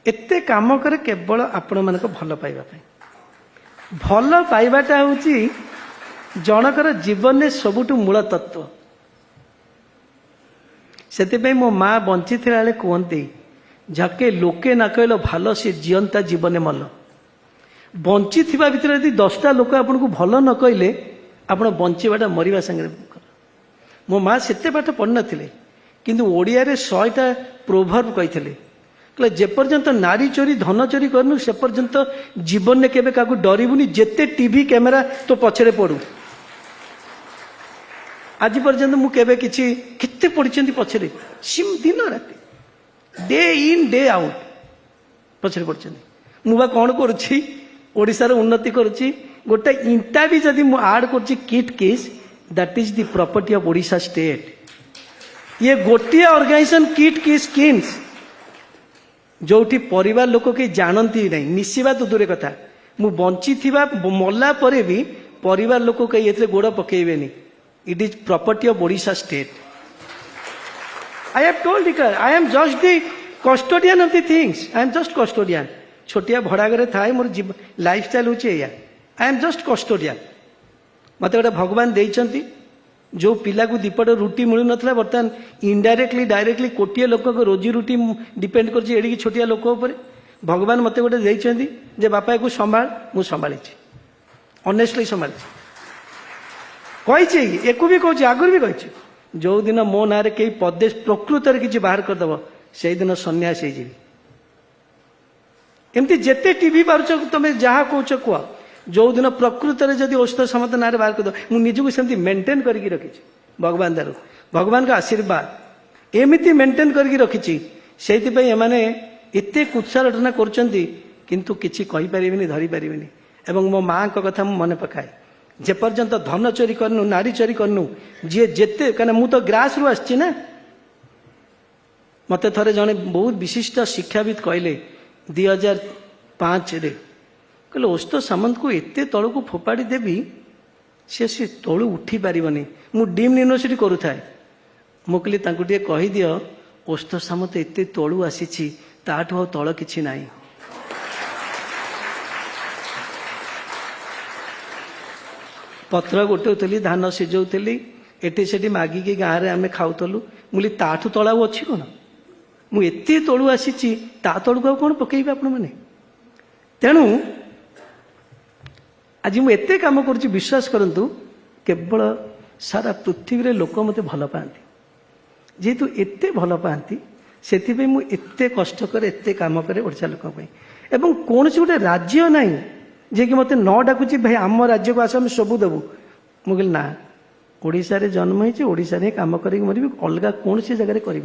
एते काम करे केवल आपण मान भल पाइबा भल पाइबाटा हूँ जनकर जीवन में सबुठ मूल तत्व से मो माँ बंची बेले कहते झके लोके न कहल भल सी जीवंता जीवन मल बंची भितर यदि 10टा लोक आपन को भल न कहले आपण बंचीबाटा मरिबा संगे मो माँ सेते पाठ पढ़ नथिले किंतु ओडिया रे 100टा प्रोभर्ब कहिथिले कहले जे पर्यंत नारी चोरी धन चोरी करनु से पर्यंत जीवन में केबे काकू डरिबुनी जेते टीवी कैमेरा तो पछरे पड़ू आज पर्यंत मु केबे किछि केते पढिचंती पछरे सिम दिन राति डे इन डे आउट पछरे पढिचंती मु बा कोन करूछि ओडिसा रे उन्नति करूछि गोटे इंटा भी जदि मु ऐड करूछि KIIT KISS that is the property of Odisha state ये गोटे ऑर्गेनाइजेशन किट केस स्कीम्स जोठी परिवार लोक के जानती नहीं मिसिबा तो दूर कथा मु बंची थिबा मल्ला परे भी परिवार लोक कहीं एथरे गोड़ पकेइबेनी it is property of Odisha state I have told it I am just the custodian of the things I am just custodian छोटिया भड़ा घरे थाए मोर लाइफ स्टाइल होची एया आई एम जस्ट कस्टोडियन मते गोटे भगवान देइचंती जो पिला को दीपट रुटी मिलू ना बर्तमान इनडायरेक्टली डायरेक्टली कोटिए लोक रोजी रुटी डिपेंड कर छोटिया लोक भगवान मत गोटे देइचंती जे बापा को संभाल मु संभाली ऑनेस्टली संभाली कही एको भी कहूँ आगुरी भी कही जो दिन मो ना कई पदे प्रकृत किसी बाहर करदेव से दिन सन्यास हो एमती जिते टीवी पार्छ तुम जहाँ कौच कह जो दिन प्रकृत में जब औषध समत ना बाहर करद मुझे निजक सेमती मेंटेन करके रखी भगवान दारू भगवान का आशीर्वाद एमती मेंटेन करके रखी से एत कुत्सारटना करतु किसी कहीपर धरी पारे एवं मो माँ का कथा मन पकाए जे पर्यंत धन चोरी करनु नारी चोरी करनु जी जेते कहीं मु तो ग्रास रु आसी ना मत थे जड़े बहुत विशिष्ट शिक्षाविद कहले 2005 रे कहले औषध सामंत को एते तल को फोपाड़ी देवी से तलू उठी पारनी मु डीम यूनिवर्सिटी करूए मु कहली कहीदि औषध सामंत एते तलू आसी ताठू तल किछि नाई पत्र गोटे धान सिझौली एटी सेठी मागिकी गाँव में आम खाऊलु मुझे ताठू तला अच्छी कौन मुझे तलू आसी ता तलू कौन पकईबे आपण मैंने तेणु आज मुझे कम कर विश्वास करंतु केवल सारा पृथ्वी रे लोक मते भल पाती जेहेतु एते भल पाती से मुझे कष्ट करे एते काम करे ओडिशा लोक एवं कौन गोटे राज्य नाई जे कि मत न डाकुची भाई आम राज्य को आस सबू देवु मुझे ना ओडिशा रे जन्म होइछि ओडिशा रे काम करी मरबी अलग कौन सी जगह करी